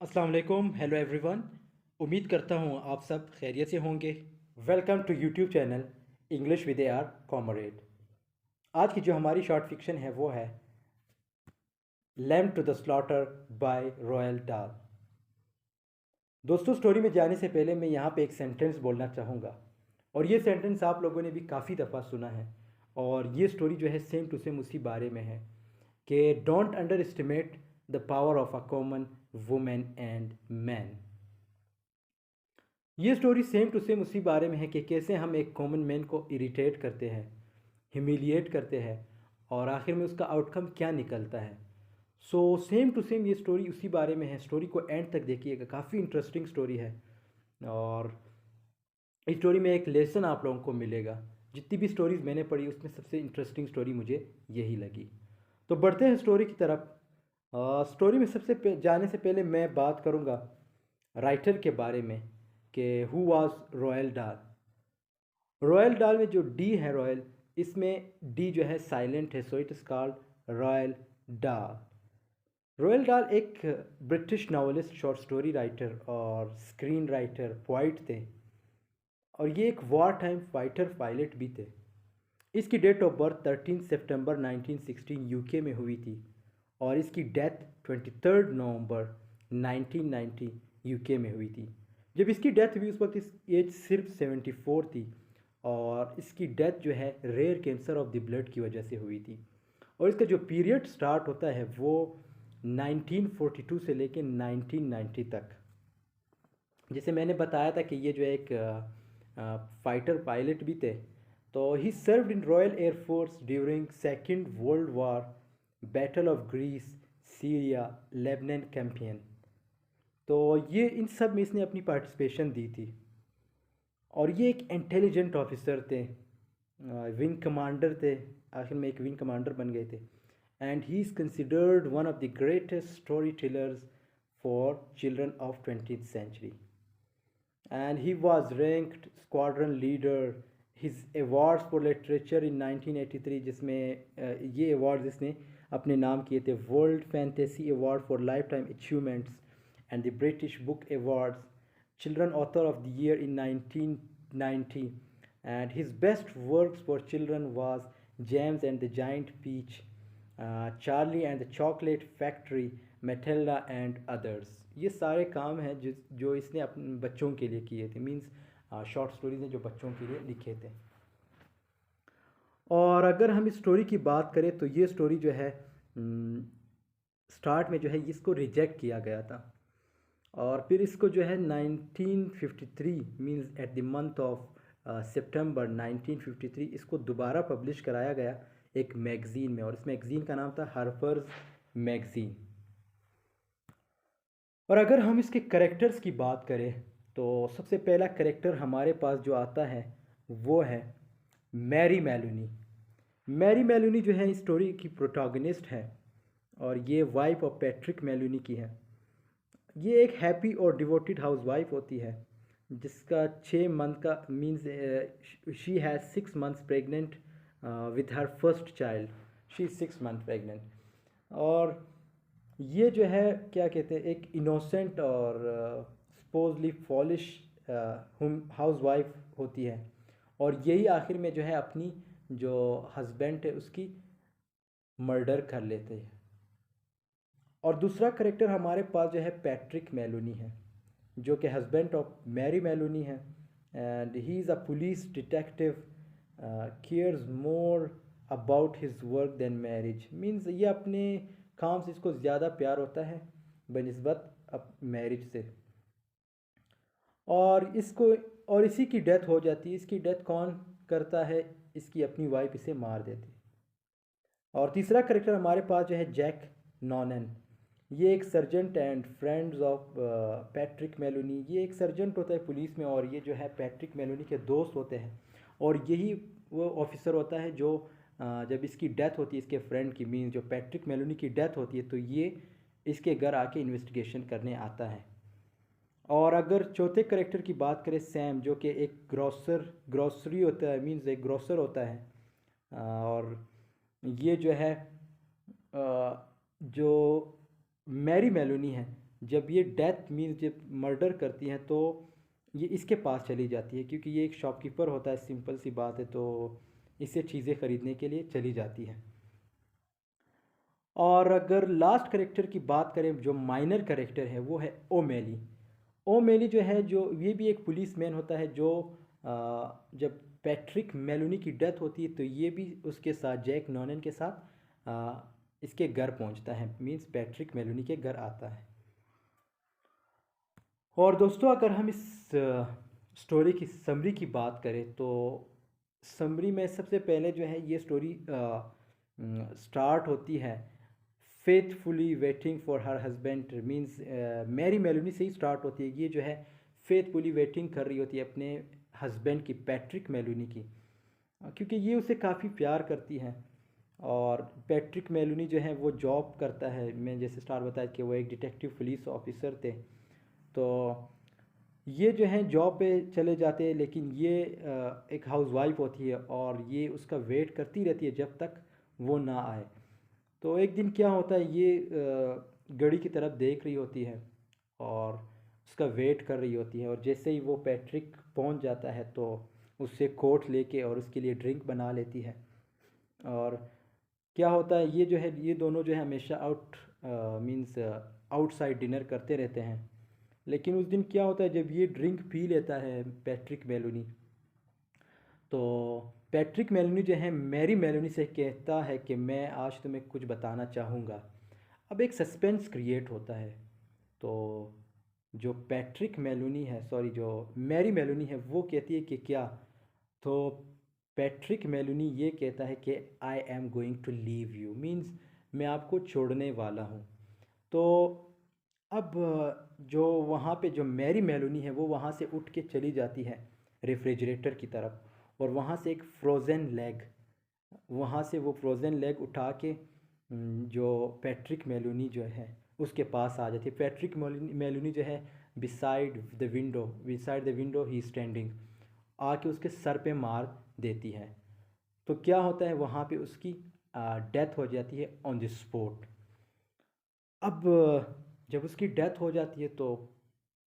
अस्सलाम वालेकुम, hello everyone. उम्मीद करता हूँ आप सब खैरियत से होंगे। Welcome to YouTube channel English with A R comrade. आज की जो हमारी शॉर्ट फिक्शन है वो है Lamb to the Slaughter by Roald Dahl. दोस्तों, स्टोरी में जाने से पहले मैं यहाँ पे एक सेंटेंस बोलना चाहूँगा, और ये सेंटेंस आप लोगों ने भी काफ़ी दफ़ा सुना है। और ये स्टोरी जो है सेम टू सेम उसी बारे में है कि don't underestimate the power of a common women and man. ये स्टोरी सेम टू सेम उसी बारे में है कि कैसे हम एक कॉमन मैन को इरिटेट करते हैं, ह्यूमिलिएट करते हैं, और आखिर में उसका आउटकम क्या निकलता है। सो सेम टू सेम ये स्टोरी उसी बारे में है। स्टोरी को एंड तक देखिएगा, काफ़ी इंटरेस्टिंग स्टोरी है। और इस स्टोरी में एक लेसन आप लोगों को मिलेगा। जितनी भी स्टोरीज़ मैंने पढ़ी उसमें सबसे इंटरेस्टिंग स्टोरी मुझे यही लगी। तो बढ़ते हैं स्टोरी की तरफ। स्टोरी में जाने से पहले मैं बात करूँगा राइटर के बारे में कि हु वाज रॉयल डाल। रॉयल डाल में जो डी है रॉयल, इसमें डी जो है साइलेंट है, so it is called royal डाल। रॉयल डाल एक British novelist, short story writer और स्क्रीन राइटर, पोइट थे। और ये एक वॉर टाइम फाइटर पायलट भी थे। इसकी डेट ऑफ बर्थ 13 सितंबर 1916 यूके में हुई थी, और इसकी डेथ 23 नवंबर 1990 यूके में हुई थी। जब इसकी डेथ हुई उस वक्त इस एज सिर्फ 74 थी, और इसकी डेथ जो है rare cancer of the blood की वजह से हुई थी। और इसका जो पीरियड स्टार्ट होता है वो 1942 से लेकर 1990 तक। जैसे मैंने बताया था कि ये जो एक फाइटर पायलट भी थे, तो he served in royal air force during second world war, battle of Greece, Syria, Lebanon campaign. तो ये इन सब में इसने अपनी पार्टिसिपेशन दी थी। और ये एक इंटेलिजेंट ऑफिसर थे, विंग कमांडर थे। आखिर में एक विंग कमांडर बन गए थे। And he is considered one of the greatest story tellers for children of 20th century. And he was ranked squadron leader. His awards for literature in 1983, जिसमें ये awards इसने अपने नाम किए थे: world fantasy award for lifetime achievements and the British book awards, children author of the year in 1990। And his best works for children was James and the giant peach, Charlie and the chocolate factory, Matilda and others. ये सारे काम हैं जो इसने अपने बच्चों के लिए किए थे। मींस शॉर्ट स्टोरीज हैं जो बच्चों के लिए लिखे थे। और अगर हम इस स्टोरी की बात करें तो ये स्टोरी जो है स्टार्ट में जो है इसको रिजेक्ट किया गया था, और फिर इसको जो है 1953 means at the month of September 1953 इसको दोबारा पब्लिश कराया गया एक मैगज़ीन में, और इस मैगज़ीन का नाम था हार्पर्स मैगज़ीन। और अगर हम इसके करेक्टर्स की बात करें तो सबसे पहला करेक्टर हमारे पास जो आता है वो है मैरी मेलोनी। मैरी मेलोनी जो है इस स्टोरी की प्रोटोगनिस्ट है, और ये वाइफ ऑफ पैट्रिक मेलोनी की है। ये एक हैप्पी और डिवोटेड हाउस वाइफ होती है, जिसका 6 मंथ का means she has 6 months pregnant with her first child. She is 6 month pregnant. और ये जो है क्या कहते हैं, एक इनोसेंट और सपोजली फॉलिश हाउस वाइफ होती है, और यही आखिर में जो है अपनी जो हस्बैंड है उसकी मर्डर कर लेते हैं। और दूसरा करेक्टर हमारे पास जो है पैट्रिक मेलोनी है, जो कि हस्बैंड ऑफ मैरी मेलोनी है। And he is a police detective, cares more about his work than marriage. Means ये अपने काम से इसको ज़्यादा प्यार होता है बनिस्बत अब मैरिज से। और इसको और इसी की डेथ हो जाती है। इसकी डेथ कौन करता है? इसकी अपनी वाइफ इसे मार देती है। और तीसरा करेक्टर हमारे पास जो है जैक नॉनन। ये एक sergeant and friends of Patrick Meloni. ये एक सर्जेंट होता है पुलिस में, और ये जो है पैट्रिक मेलोनी के दोस्त होते हैं। और यही वो ऑफिसर होता है जो जब इसकी डेथ होती है इसके फ्रेंड की, मीन जो पैट्रिक मेलोनी की डेथ होती है, तो ये इसके घर आके इन्वेस्टिगेशन करने आता है। और अगर चौथे करेक्टर की बात करें सैम, जो कि एक ग्रॉसरी होता है, मीन्स एक ग्रॉसर होता है। और ये जो है जो मैरी मेलोनी है जब ये डेथ मीन्स जब मर्डर करती हैं तो ये इसके पास चली जाती है, क्योंकि ये एक शॉपकीपर होता है, सिंपल सी बात है, तो इससे चीज़ें ख़रीदने के लिए चली जाती है। और अगर लास्ट करेक्टर की बात करें जो माइनर करेक्टर है वो है ओमेली। ओमेली जो है, जो ये भी एक पुलिस मैन होता है, जो जब पैट्रिक मेलोनी की डेथ होती है तो ये भी उसके साथ जैक नॉनन के साथ इसके घर पहुंचता है, मींस पैट्रिक मेलोनी के घर आता है। और दोस्तों अगर हम इस स्टोरी की समरी की बात करें तो समरी में सबसे पहले जो है ये स्टोरी स्टार्ट होती है faithfully waiting for her husband, means Mary Maloney से ही स्टार्ट होती है। ये जो है फेथफुली वेटिंग कर रही होती है अपने हस्बैंड की, पैट्रिक मेलोनी की, क्योंकि ये उसे काफ़ी प्यार करती है। और पैट्रिक मेलोनी जो है वो जॉब करता है, मैं जैसे स्टार बताया कि वो एक डिटेक्टिव पुलिस ऑफिसर थे। तो ये जो है जॉब पे चले जाते हैं, लेकिन ये एक हाउसवाइफ होती है और ये उसका वेट करती रहती है जब तक वो ना आए। तो एक दिन क्या होता है, ये घड़ी की तरफ देख रही होती है और उसका वेट कर रही होती है, और जैसे ही वो पैट्रिक पहुंच जाता है तो उससे कोट लेके और उसके लिए ड्रिंक बना लेती है। और क्या होता है, ये जो है ये दोनों जो है हमेशा मींस आउटसाइड डिनर करते रहते हैं। लेकिन उस दिन क्या होता है, जब ये ड्रिंक पी लेता है पैट्रिक मेलोनी, तो पैट्रिक मेलोनी जो है मैरी मेलोनी से कहता है कि मैं आज तुम्हें कुछ बताना चाहूँगा। अब एक सस्पेंस क्रिएट होता है। तो जो पैट्रिक मेलोनी है, सॉरी जो मैरी मेलोनी है, वो कहती है कि क्या, तो पैट्रिक मेलोनी ये कहता है कि I am going to leave you, means मैं आपको छोड़ने वाला हूँ। तो अब जो वहाँ पे जो मैरी मेलोनी है वो वहाँ से उठ के चली जाती है रेफ्रिजरेटर की तरफ, और वहाँ से एक फ्रोज़न लेग, वहाँ से वो फ्रोज़न लेग उठा के जो पैट्रिक मेलोनी जो है उसके पास आ जाती है। पैट्रिक मेलोनी जो है beside the window he standing, आके उसके सर पे मार देती है। तो क्या होता है, वहाँ पे उसकी डेथ हो जाती है ऑन द स्पॉट। अब जब उसकी डेथ हो जाती है तो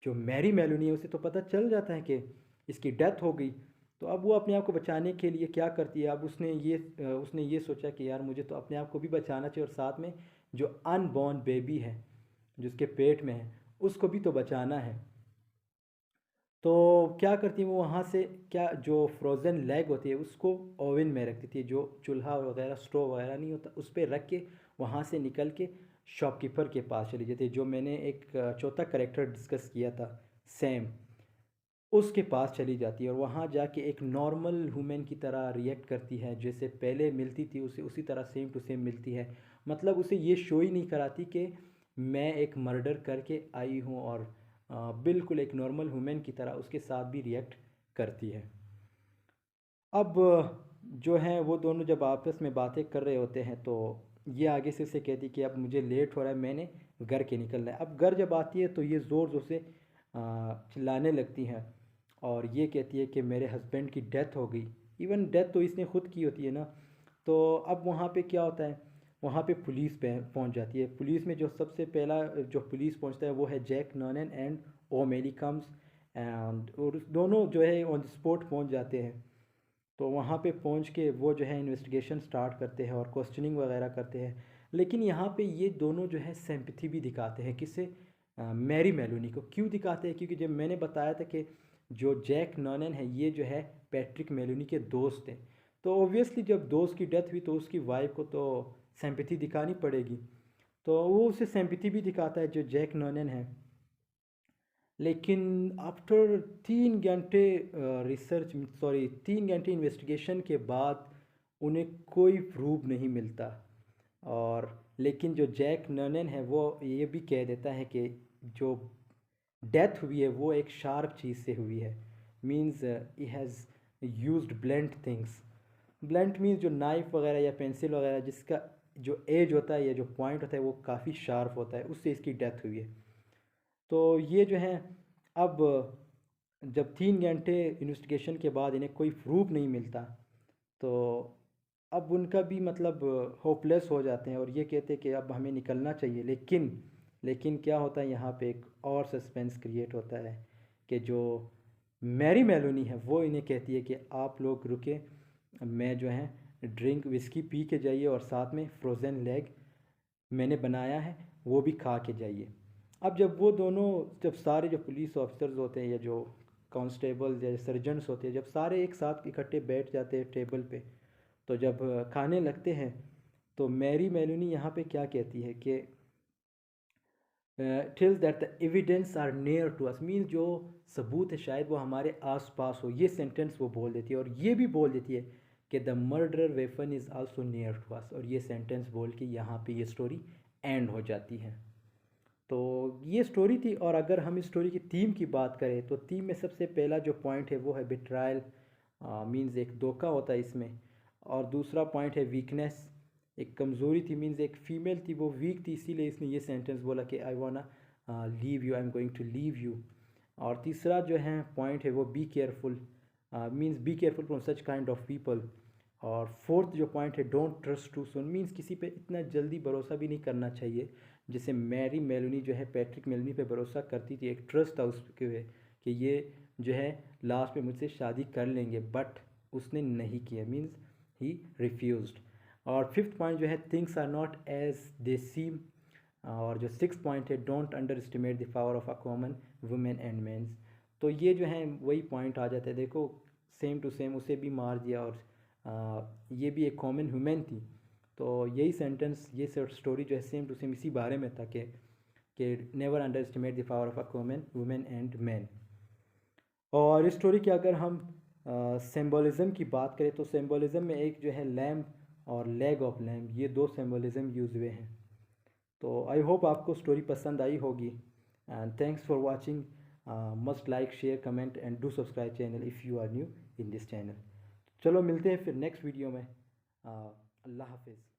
जो मैरी मेलोनी है उसे तो पता चल जाता है कि इसकी डेथ हो गई। तो अब वो अपने आप को बचाने के लिए क्या करती है, अब उसने ये सोचा कि यार मुझे तो अपने आप को भी बचाना चाहिए, और साथ में जो अनबॉर्न बेबी है जो उसके पेट में है उसको भी तो बचाना है। तो क्या करती है वो, वहाँ से क्या जो फ्रोज़न लेग होती है उसको ओवन में रख देती है, जो चूल्हा वगैरह स्टोव वगैरह नहीं होता उस पर रख के वहाँ से निकल के शॉपकीपर के पास चली जाती है, जो मैंने एक चौथा करेक्टर डिस्कस किया था सैम, उसके पास चली जाती है। और वहाँ जाके एक नॉर्मल ह्यूमन की तरह रिएक्ट करती है, जैसे पहले मिलती थी उसे उसी तरह सेम टू सेम मिलती है। मतलब उसे ये शो ही नहीं कराती कि मैं एक मर्डर करके आई हूँ, और बिल्कुल एक नॉर्मल ह्यूमन की तरह उसके साथ भी रिएक्ट करती है। अब जो है वो दोनों जब आपस में बातें कर रहे होते हैं तो ये आगे से उसे कहती कि अब मुझे लेट हो रहा है, मैंने घर के निकलना है। अब घर जब आती है तो ये ज़ोर ज़ोर से चिल्लाने लगती हैं और ये कहती है कि मेरे हस्बैंड की डेथ हो गई। इवन डेथ तो इसने खुद की होती है ना। तो अब वहाँ पे क्या होता है, वहाँ पे पुलिस पे पहुँच जाती है। पुलिस में जो सबसे पहला जो पुलिस पहुँचता है वो है Jack Noonan and O'Malley comes, and और दोनों जो है ऑन द स्पॉट पहुँच जाते हैं। तो वहाँ पे पहुँच के वो जो है इन्वेस्टिगेशन स्टार्ट करते हैं और क्वेश्चनिंग वगैरह करते हैं। लेकिन यहाँ पे ये दोनों जो है सिंपैथी भी दिखाते हैं, किसे, मैरी मेलोनी को। क्यों दिखाते हैं, क्योंकि जब मैंने बताया था कि जो जैक नॉनन है ये जो है पैट्रिक मेलोनी के दोस्त हैं, तो ऑब्वियसली जब दोस्त की डेथ हुई तो उसकी वाइफ को तो सिंपैथी दिखानी पड़ेगी। तो वो उसे सिंपैथी भी दिखाता है जो जैक नॉनन है। लेकिन आफ्टर 3 घंटे रिसर्च, सॉरी 3 घंटे इन्वेस्टिगेशन के बाद उन्हें कोई प्रूफ नहीं मिलता। और लेकिन जो जैक ननन है वो ये भी कह देता है कि जो डेथ हुई है वो एक शार्प चीज़ से हुई है, means he has used blunt things. Blunt means जो नाइफ वगैरह या पेंसिल वगैरह जिसका जो एज होता है या जो पॉइंट होता है वो काफ़ी शार्प होता है, उससे इसकी डेथ हुई है। तो ये जो है, अब जब 3 घंटे इन्वेस्टिगेशन के बाद इन्हें कोई प्रूफ नहीं मिलता तो अब उनका भी मतलब होपलेस हो जाते हैं और ये कहते हैं कि अब हमें निकलना चाहिए। लेकिन क्या होता है यहाँ पे एक और सस्पेंस क्रिएट होता है कि जो मैरी मेलोनी है वो इन्हें कहती है कि आप लोग रुके, मैं जो है ड्रिंक विस्की पी के जाइए और साथ में फ्रोज़न लेग मैंने बनाया है वो भी खा के जाइए। अब जब वो दोनों, जब सारे जो पुलिस ऑफिसर्स होते हैं या जो कांस्टेबल या सर्जन्स होते हैं, जब सारे एक साथ इकट्ठे बैठ जाते हैं टेबल पे, तो जब खाने लगते हैं तो मैरी मेलोनी यहाँ पे क्या कहती है कि till that the evidence are near to us, mean जो सबूत है शायद वो हमारे आस पास हो, ये सेंटेंस वो बोल देती है। और ये भी बोल देती है कि the murder weapon is also near to us, और ये सेंटेंस बोल के यहाँ पे ये स्टोरी एंड हो जाती है। तो ये स्टोरी थी। और अगर हम इस स्टोरी की थीम की बात करें तो थीम में सबसे पहला जो पॉइंट है वो है बिट्रायल, मीन्स एक धोखा होता है इसमें। और दूसरा पॉइंट है वीकनेस, एक कमज़ोरी थी, मीन्स एक फ़ीमेल थी वो वीक थी, इसीलिए इसने ये सेंटेंस बोला कि I wanna leave you, I am going to leave you. और तीसरा जो है पॉइंट है वो be careful, means be careful from such kind of people. और फोर्थ जो पॉइंट है don't trust too soon, means किसी पे इतना जल्दी भरोसा भी नहीं करना चाहिए। जैसे मैरी मेलोनी जो है पैट्रिक मेलोनी पे भरोसा करती थी, एक ट्रस्ट था उसके कि ये जो है लास्ट में मुझसे शादी कर लेंगे, बट उसने नहीं किया, मीन्स ही रिफ्यूज्ड। और फिफ्थ पॉइंट जो है things are not as they seem. और जो सिक्स पॉइंट है don't underestimate the power of a common women and mens. तो ये जो है वही पॉइंट आ जाता है, देखो सेम टू सेम उसे भी मार दिया और ये भी एक कॉमन वुमेन थी। तो यही सेंटेंस, ये स्टोरी जो है सेम टू सेम इसी बारे में था कि never under estimate the power of a common women and man. और इस स्टोरी की अगर हम सिंबलिज़म की बात करें तो सिंबलिज़म में एक जो है लैम्प और लेग ऑफ लैम्प, ये दो सिंबलिज़म यूज हुए हैं। तो आई होप आपको स्टोरी पसंद आई होगी and thanks for watching. Must like share comment and do subscribe channel if you are new in this channel. चलो मिलते हैं फिर नेक्स्ट वीडियो में। अल्लाह हाफिज़।